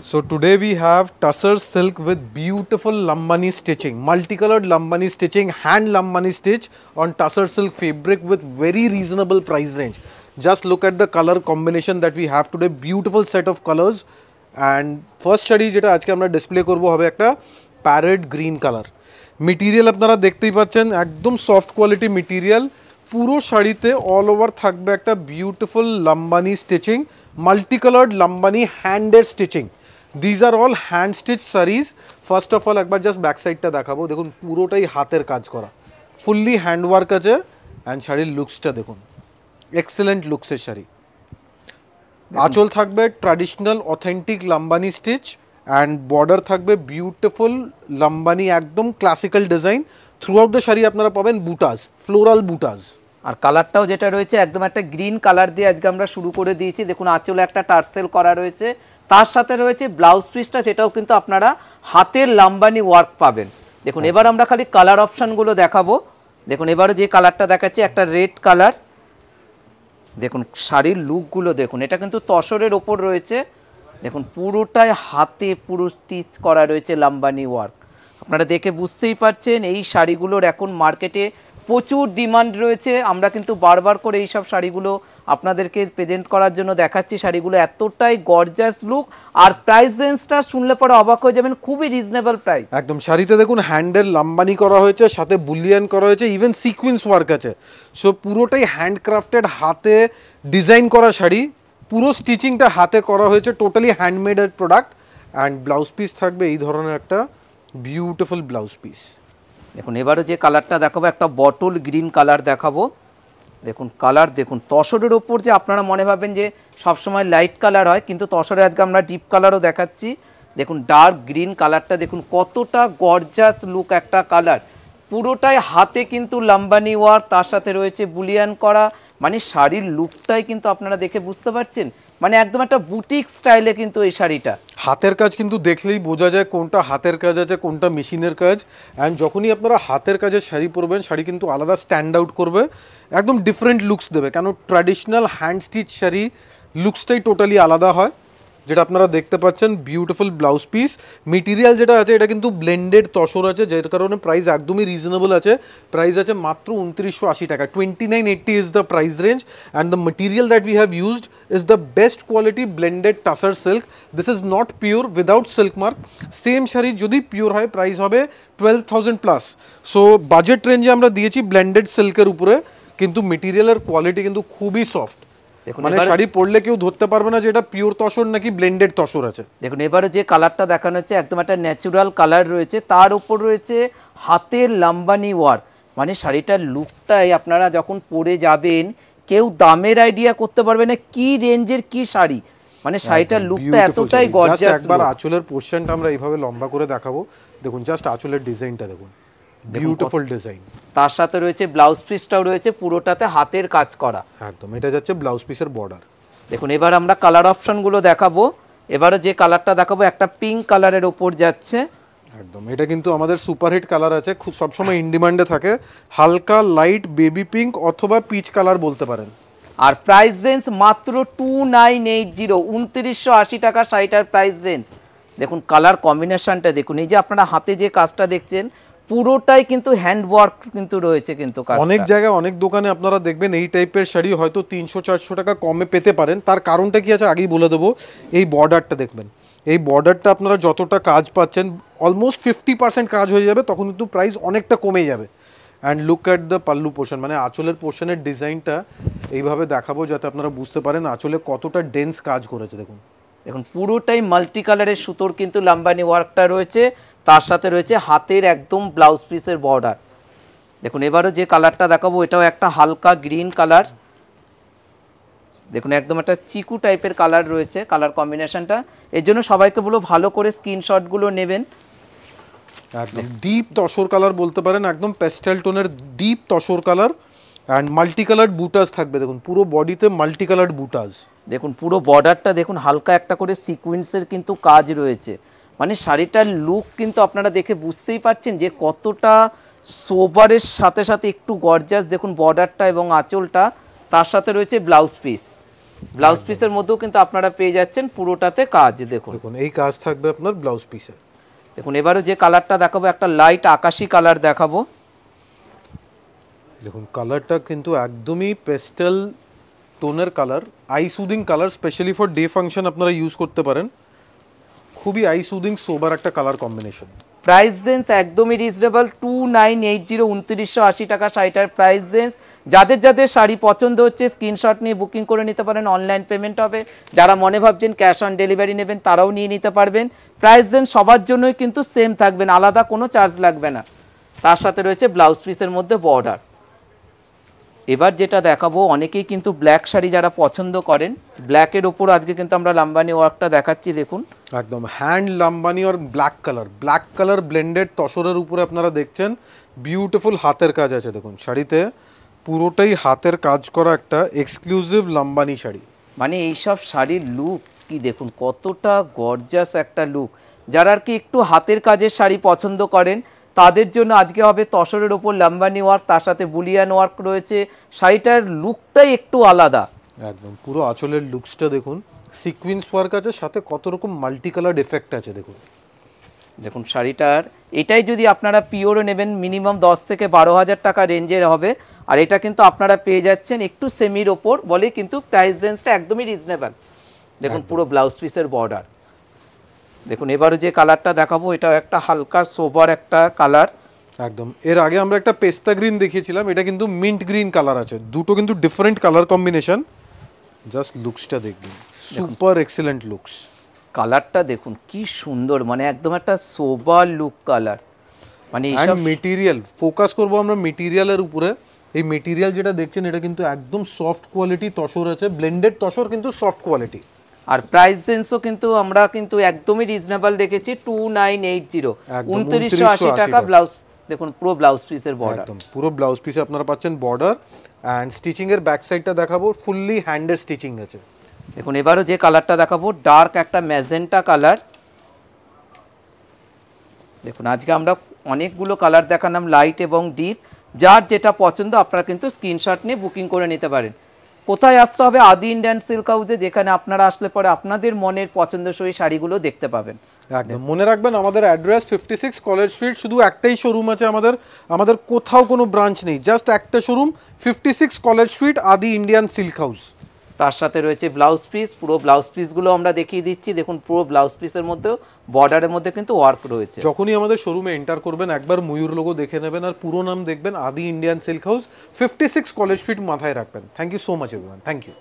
So today we have tussar silk with beautiful lambani stitching, multicolored lambani stitching, hand lambani stitch on tussar silk fabric with very reasonable price range. Just look at the color combination that we have today, beautiful set of colors. And first sari যেটা আজকে আমরা display করব হবে একটা parrot green colour. Material আপনারা দেখতেই পাচ্ছেন একদম সফট কোয়ালিটি মেটেরিয়াল, পুরো শাড়িতে অল ওভার থাকবে একটা beautiful Lambani stitching, multicoloured Lambani হ্যান্ডের stitching. These are all hand stitch saris. First of all একবার জাস্ট ব্যাক সাইডটা দেখাবো, দেখুন পুরোটাই হাতের কাজ করা, ফুললি হ্যান্ডওয়ার্ক আছে। অ্যান্ড শাড়ির লুকসটা দেখুন, এক্সেলেন্ট লুকসের শাড়ি। আঁচল থাকবে traditional authentic Lambani stitch and border থাকবে বিউটিফুল লাম্বানি একদম classical design. Through out the sari আপনারা পাবেন বুটাস, ফ্লোরাল বুটাস। আর কালারটাও যেটা রয়েছে একদম একটা গ্রিন কালার দিয়ে আজকে আমরা শুরু করে দিয়েছি। দেখুন আঁচলে একটা টার্সেল করা রয়েছে, তার সাথে রয়েছে ব্লাউজ পিসটা, সেটাও কিন্তু আপনারা হাতের লাম্বানি ওয়ার্ক পাবেন। দেখুন এবার আমরা খালি কালার অপশানগুলো দেখাবো। দেখুন এবারে যে কালারটা দেখাচ্ছি একটা রেড কালার। দেখুন শাড়ির লুকগুলো দেখুন, এটা কিন্তু তসরের ওপর রয়েছে। দেখুন পুরোটাই হাতে পুরো স্টিচ করা রয়েছে লাম্বানি ওয়ার্ক। আপনারা দেখে বুঝতেই পারছেন এই শাড়িগুলোর এখন মার্কেটে প্রচুর ডিমান্ড রয়েছে। আমরা কিন্তু বারবার করে এই সব শাড়িগুলো আপনাদেরকে প্রেজেন্ট করার জন্য দেখাচ্ছি। শাড়িগুলো এতটাই গর্জাস লুক, আর প্রাইস রেঞ্জটা শুনলে পরে অবাক হয়ে যাবেন, খুবই রিজনেবল প্রাইস। একদম শাড়িতে দেখুন হ্যান্ডের লাম্বানি করা হয়েছে, সাথে বুলিয়ান করা হয়েছে, ইভেন সিকুয়েন্স ওয়ার্ক আছে। সো পুরোটাই হ্যান্ডক্রাফটেড, হাতে ডিজাইন করা শাড়ি, পুরো স্টিচিংটা হাতে করা হয়েছে, টোটালি হ্যান্ডমেডের প্রোডাক্ট। অ্যান্ড ব্লাউজ পিস থাকবে এই ধরনের একটা বিউটিফুল ব্লাউজ পিস। দেখুন এবারে যে কালারটা দেখাবো একটা বটল গ্রিন কালার দেখাবো। দেখুন কালার দেখুন, তসরের ওপর যে আপনারা মনে ভাবেন যে সবসময় লাইট কালার হয়, কিন্তু তসরে আজকে আমরা ডিপ কালারও দেখাচ্ছি। দেখুন ডার্ক গ্রিন কালারটা দেখুন কতটা গর্জাস লুক একটা কালার, পুরোটাই হাতে কিন্তু লাম্বানি ওয়ার্ক, তার সাথে রয়েছে বুলিয়ান করা। মানে শাড়ির লুকটাই কিন্তু আপনারা দেখে বুঝতে পারছেন, মানে একদম একটা বুটিক স্টাইলে কিন্তু এই শাড়িটা। হাতের কাজ কিন্তু দেখলেই বোঝা যায় কোনটা হাতের কাজ আছে কোনটা মেশিনের কাজ। অ্যান্ড যখনই আপনারা হাতের কাজের শাড়ি পরবেন, শাড়ি কিন্তু আলাদা স্ট্যান্ড আউট করবে, একদম ডিফারেন্ট লুকস দেবে। কেন ট্র্যাডিশনাল হ্যান্ড স্টিচ শাড়ি লুকসটাই টোটালি আলাদা হয়, যেটা আপনারা দেখতে পাচ্ছেন। বিউটিফুল ব্লাউজ পিস, মেটেরিয়াল যেটা আছে এটা কিন্তু ব্লেন্ডেড তসর আছে, যার কারণে প্রাইস একদমই রিজনেবল আছে। প্রাইস আছে মাত্র 2980 টাকা, 2980 is the price range. And the material that we have used is the best quality blended tussar silk. This is not pure without silk mark. Same sari যদি পিওর হয় প্রাইস হবে 12,000 প্লাস। সো বাজেট রেঞ্জে আমরা দিয়েছি blended সিল্কের উপরে, কিন্তু মেটেরিয়ালের quality কিন্তু খুবই সফট। মানে শাড়ি পরলে কেউ ধরতে পারবে না যে এটা পিওর তসর নাকি ব্লেন্ডেড তসর আছে। দেখুন এবারে যে কালারটা দেখানো হচ্ছে একদম একটা ন্যাচারাল কালার রয়েছে, তার উপর রয়েছে হাতের লাম্বানি ওয়ার্ক। মানে শাড়িটার লুকটাই আপনারা যখন পরে যাবেন কেউ দামের আইডিয়া করতে পারবে না কি রেঞ্জের কি শাড়ি। মানে শাড়িটার লুকটা এতটাই গর্জিয়াস। একবার আঁচলের পোরশনটা আমরা এইভাবে লম্বা করে দেখাবো। দেখুন জাস্ট আঁচলের ডিজাইনটা দেখুন, বিউটিফুল ডিজাইন। তার সাথে রয়েছে ব্লাউজ পিসটাও রয়েছে পুরোটাতে হাতের কাজ করা। একদম এটা যাচ্ছে ব্লাউজ পিসের বর্ডার। দেখুন এবার আমরা কালার অপশনগুলো দেখাবো। এবারে যে কালারটা দেখাবো একটা পিঙ্ক কালারের ওপর যাচ্ছে। একদম এটা কিন্তু আমাদের সুপারহিট কালার আছে, খুব সবসময় ইন ডিমান্ডে থাকে। হালকা লাইট বেবি পিঙ্ক অথবা পিচ কালার বলতে পারেন। আর প্রাইস রেঞ্জ মাত্র 2980, 2980 টাকা শাড়িটার প্রাইস রেঞ্জ। দেখুন কালার কম্বিনেশনটা দেখুন, এই যে আপনারা হাতে যে কাজটা দেখছেন পুরোটাই কিন্তু হ্যান্ড ওয়ার্ক কিন্তু রয়েছে। কিন্তু অনেক জায়গায় অনেক দোকানে আপনারা দেখবেন এই টাইপের শাড়ি হয়তো 300-400 টাকা কমে পেতে পারেন। তার কারণটা কি আছে আগেই বলে দেবো। এই বর্ডারটা দেখবেন, এই বর্ডারটা আপনারা যতটা কাজ পাচ্ছেন অলমোস্ট 50% কাজ হয়ে যাবে, তখন কিন্তু প্রাইস অনেকটা কমে যাবে। And look at the pallu portion, মানে আঁচলের পোর্শনের ডিজাইনটা এইভাবে দেখাবো যাতে আপনারা বুঝতে পারেন আঁচলে কতটা ডেন্স কাজ করেছে। দেখুন দেখুন পুরোটাই মাল্টি কালারের সুতোর কিন্তু লাম্বানি ওয়ার্কটা রয়েছে, তার সাথে রয়েছে হাতের একদম ব্লাউজ পিসের বর্ডার। দেখুন এবারে যে কালারটা দেখাবো এটাও একটা হালকা গ্রিন কালার। দেখুন একদম একটা চিকু টাইপের কালার রয়েছে কালার কম্বিনেশনটা। এর জন্য সবাইকে বলবো ভালো করে স্ক্রিনশটগুলো নেবেন। একদম ডিপ তসর কালার বলতে পারেন, একদম প্যাস্টেল টোনের deep tussar colour. And multi coloured বুটাস থাকবে, দেখুন পুরো বডিতে মাল্টি কালার্ড বুটাস। দেখুন পুরো বর্ডারটা দেখুন হালকা একটা করে সিকোয়েন্সের কিন্তু কাজ রয়েছে। মানে শাড়িটার লুক কিন্তু আপনারা দেখে বুঝতেই পারছেন যে কতটা সোবারের সাথে সাথে একটু গর্জাস। দেখুন বর্ডারটা এবং আঁচলটা, তার সাথে রয়েছে ব্লাউজ পিস। ব্লাউজ পিসের মধ্যেও কিন্তু আপনারা পেয়ে যাচ্ছেন পুরোটাতে কাজ। দেখুন দেখুন এই কাজ থাকবে আপনার ব্লাউজ পিসে। দেখুন এবারে যে কালারটা দেখাবো একটা লাইট আকাশি কালার দেখাবো। দেখুন কালারটা কিন্তু একদমই পেস্টেল টোনের colour, eye soothing colour, specially for day function আপনারা ইউজ করতে পারেন। খুবই আই সুদিং সোবার একটা কালার কম্বিনেশন। প্রাইস রেঞ্জ একদমই রিজনেবল 2980 2980 টাকা শাড়িটার প্রাইস রেঞ্জ। যাদের যাদের শাড়ি পছন্দ হচ্ছে স্ক্রিনশট নিয়ে বুকিং করে নিতে পারেন, অনলাইন পেমেন্ট হবে। যারা মনে ভাবছেন ক্যাশ অন ডেলিভারি নেবেন তারাও নিয়ে নিতে পারবেন। প্রাইস রেঞ্জ সবার জন্যই কিন্তু সেম থাকবেন, আলাদা কোনো চার্জ লাগবে না। তার সাথে রয়েছে ব্লাউজ পিসের মধ্যে বর্ডার। এবার যেটা দেখাবো, অনেকেই কিন্তু ব্ল্যাক শাড়ি যারা পছন্দ করেন, ব্ল্যাকের ওপর আজকে কিন্তু আমরা লাম্বানি ওয়ার্কটা দেখাচ্ছি। দেখুন একদম হ্যান্ড লাম্বানি আর ব্ল্যাক কালার ব্লেন্ডেড তসরের উপরে আপনারা দেখছেন বিউটিফুল হাতের কাজ আছে। দেখুন শাড়িতে পুরোটাই হাতের কাজ করা একটা এক্সক্লুসিভ লাম্বানি শাড়ি। মানে এইসব শাড়ির লুক কি দেখুন, কতটা গর্জাস একটা লুক। যারা আর কি একটু হাতের কাজের শাড়ি পছন্দ করেন তাদের জন্য আজকে হবে তসরের ওপর লাম্বানি ওয়ার্ক, তার সাথে বুলিয়ান ওয়ার্ক রয়েছে। শাড়িটার লুকটাই একটু আলাদা। একদম পুরো আঁচলের লুকসটা দেখুন, সিকোয়েন্স ওয়ার্ক আছে, সাথে কত রকম মাল্টি কালার এফেক্ট আছে। দেখুন দেখুন শাড়িটার এটাই যদি আপনারা পিওরে নেবেন মিনিমাম 10 থেকে 12,000 টাকা রেঞ্জের হবে। আর এটা কিন্তু আপনারা পেয়ে যাচ্ছেন একটু সেমির ওপর বলে, কিন্তু প্রাইস রেঞ্জটা একদমই রিজনেবল। দেখুন পুরো ব্লাউজ পিসের বর্ডার। দেখুন এবারে যে কালারটা দেখাবো এটা একটা হালকা সোবার একটা কালার। একদম এর আগে আমরা একটা পেস্তা গ্রিন দেখিয়েছিলাম, এটা কিন্তু মিন্ট গ্রিন কালার আছে। দুটো কিন্তু ডিফারেন্ট কালার কম্বিনেশন। জাস্ট লুকসটা দেখুন, সুপার এক্সিলেন্ট লুকস। কালারটা দেখুন কি সুন্দর, মানে একদম একটা সোবার লুক কালার। মানে এইসব মেটেরিয়াল ফোকাস করবো আমরা মেটেরিয়ালের উপরে। এই মেটেরিয়াল যেটা দেখছেন এটা কিন্তু একদম সফট কোয়ালিটি তসর আছে, ব্লেন্ডেড তসর কিন্তু সফট কোয়ালিটি। আর প্রাইস রেঞ্জও কিন্তু আমরা কিন্তু একদমই রিজনেবল রেখেছি 2980 2980 টাকা। ব্লাউজ দেখুন পুরো ব্লাউজ পিসের বর্ডার, একদম পুরো ব্লাউজ পিসে আপনারা পাচ্ছেন বর্ডার। অ্যান্ড স্টিচিং এর ব্যাক সাইডটা দেখাবো, ফুললি হ্যান্ডের স্টিচিং আছে। দেখুন এবারও যে কালারটা দেখাবো ডার্ক একটা ম্যাজেন্টা কালার। দেখুন আজকে আমরা অনেকগুলো কালার দেখালাম, লাইট এবং ডিপ। যার যেটা পছন্দ আপনারা কিন্তু স্ক্রিনশট নিয়ে বুকিং করে নিতে পারেন। কোথায় আসতে হবে? আদি ইন্ডিয়ান সিল্ক হাউসে, যেখানে আপনারা আসলে পরে আপনাদের মনের পছন্দসই শাড়িগুলো দেখতে পাবেন। একদম মনে রাখবেন আমাদের অ্যাড্রেস 56 কলেজ স্ট্রিট। শুধু একটাই শোরুম আছে আমাদের, আমাদের কোথাও কোনো ব্রাঞ্চ নেই, জাস্ট একটা শোরুম 56 কলেজ স্ট্রিট আদি ইন্ডিয়ান সিল্ক হাউস। তার সাথে রয়েছে ব্লাউজ পিস, পুরো ব্লাউজ পিসগুলো আমরা দেখিয়ে দিচ্ছি। দেখুন পুরো ব্লাউজ পিসের মধ্যেও বর্ডারের মধ্যে কিন্তু ওয়ার্ক রয়েছে। যখনই আমাদের শোরুমে এন্টার করবেন একবার ময়ূর লোগো দেখে নেবেন আর পুরো নাম দেখবেন Adi Indian silk house, 56 college street মাথায় রাখবেন। Thank you so much everyone, thank you.